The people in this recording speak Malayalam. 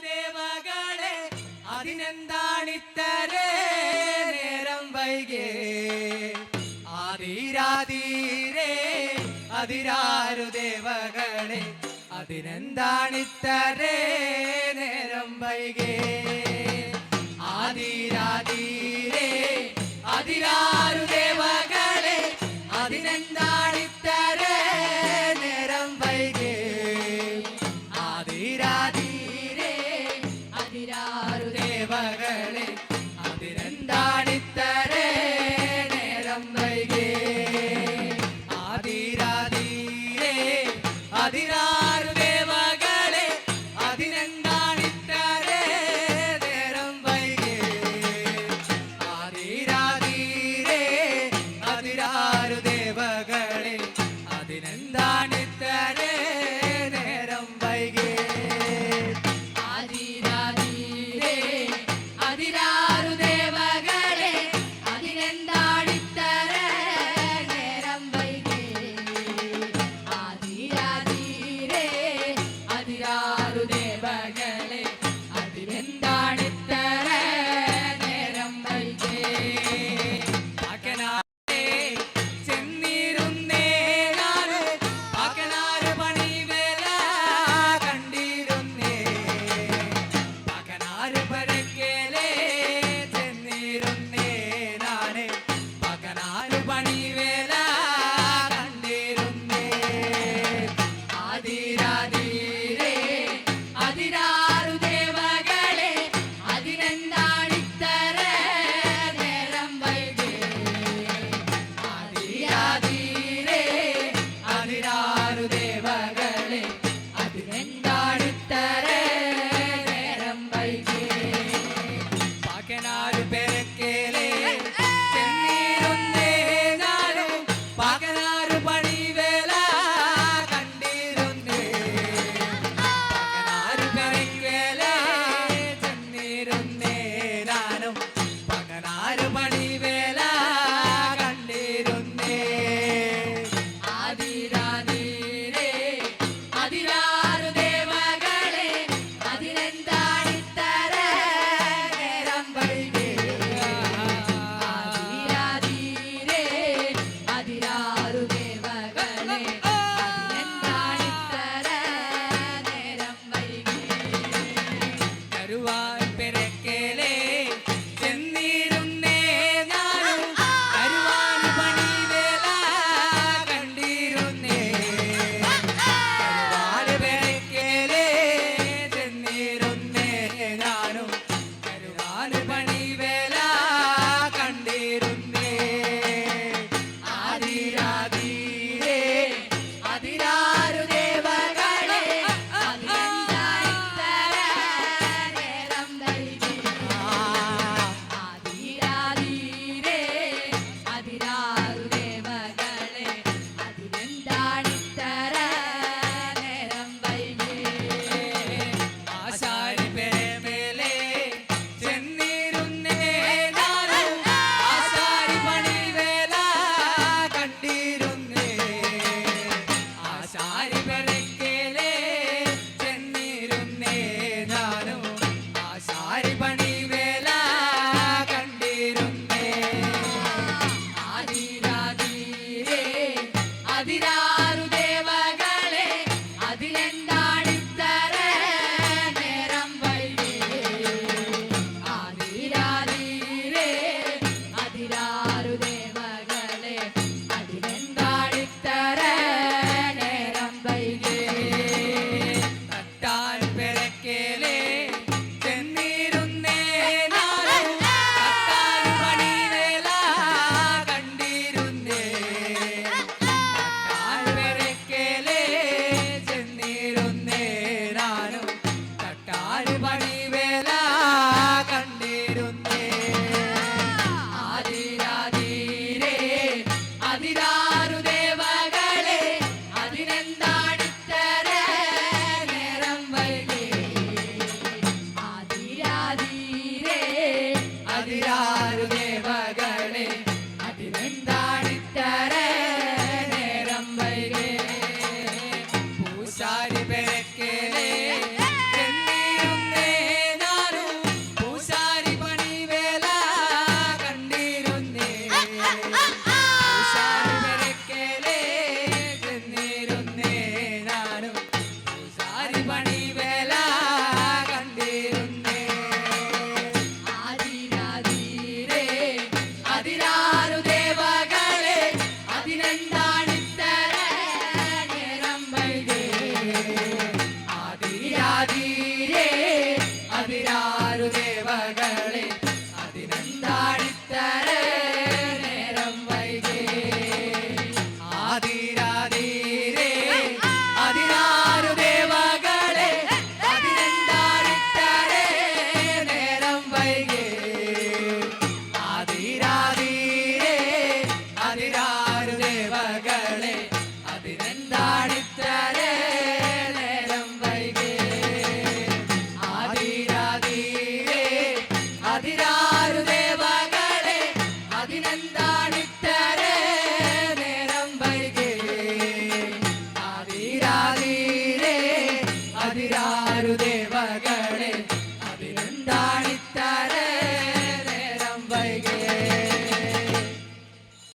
ദേവകളെ അതിനെന്താണിത്തരേ നേരം വൈകേ ആദിരാധീരേ അതിരാരു ദേവകളെ അതിനെന്താണിത്തരേ നേരം വൈകേ ആദിരാധീരേ അതിരാരു ദേവകളെ അതിനെന്താണിത്തരേ നേരം വൈകേ ആദിരാധീരേ അതിരാരു ദേവകളെ അതിനെന്താണിത്തരേ നേരം വൈകേ ആദിരാധീരേ അതിരാരു ദേവകളെ അതിനെന്താണിത്തരേ നേരം വൈകേ ആദിരാധീരേ അതിരാരു ദേവകളെ അതിനെന്താണിത്തരേ നേരം വൈകേ ആദിരാധീരേ അതിരാരു ദേവകളെ അതിനെന്താണിത്തരേ നേരം വൈകേ ആദിരാധീരേ അതിരാരു ദേവകളെ അതിനെന്താണിത്തരേ നേരം വൈകേ പാക്കനാരെ ചെന്നിരുന്നേ നാല് പാക്കനാര് പണിവേല കണ്ടിരുന്നേ പാക്കനാര് പരക്കേലേ ചെന്നിരുന്നേ നാല് പാക്കനാര് പണിവേല കണ്ടിരുന്നേ ആദിരാധീരേ അതിരാരു ദേവകളെ അതിനെന്താണിത്തരേ നേരം വൈകേ ആദിരാധീരേ അതിരാരു ദേവകളെ അതിനെന്താണിത്തരേ നേരം വൈകേ പാക്കനാര് പെരക്കേലേ ചെന്നിരുന്നേ നാല് പാക്കനാര് പണിവേല കണ്ടിരുന്നേ പാക്കനാര് പെരക്കേലേ ചെന്നിരുന്നേ നാനും പാക്കനാര് പണിവേല കണ്ടിരുന്നേ ആദിരാധീരേ അതിരാരു ദേവകളെ അതിനെന്താണിത്തരേ നേരം വൈകേ ആദിരാധീരേ അതിരാരു ദേവകളെ അതിനെന്താണിത്തരേ നേരം വൈകേ കരുവാൻ പെരക്കേലേ ചെന്നിരുന്നേ നാനും കരുവാൻ പണിവേല കണ്ടിരുന്നേ കരുവാൻ പെരക്കേലേ ചെന്നിരുന്നേ നാനും കരുവാൻ പണിവേല കണ്ടിരുന്നേ ആദിരാധീരേ അതിരാരു ദേവകളെ അതിനെന്താണിത്തരേ നേരം വൈകേ ആദിരാധീരേ അതിരാരു ദേവകളെ അതിനെന്താണിത്തരേ നേരം വൈകേ ആശാരി പെരമേലേ ചെന്നിരുന്നേ നാനും ആശാരി പണിവേല കണ്ടിരുന്നേ ആശാരി പെരക്കേലേ ചെന്നിരുന്നേ നാനും ആശാരി പണിവേല കണ്ടിരുന്നേ ആദിരാധീരേ അതിരാരു ദേവകളെ അതിനെന്താണിത്തരേ നേരം വൈകേ ആദിരാധീരേ അതിരാരു ദേവകളെ അതിനെന്താണിത്തരേ നേരം വൈകേ തട്ടാൻ പെരക്കേലേ ചെന്നിരുന്നേ നാലും തട്ടാൻ പണിവേല കണ്ടിരുന്നേ തട്ടാൻ പെരക്കേലേ ചെന്നിരുന്നേ നാനും തട്ടാൻ പണിവേല കണ്ടിരുന്നേ ആദിരാധീരേ അതിരാരു ദേവകളെ അതിനെന്താണിത്തരേ നേരം വൈകേ ആദിരാധീരേ അതിരാരു ദേവകളെ അതിനെന്താണിത്തരേ നേരം വൈകേ പൂശാരി പെരക്കേലേ ചെന്നിരുന്നേ அதிராருதே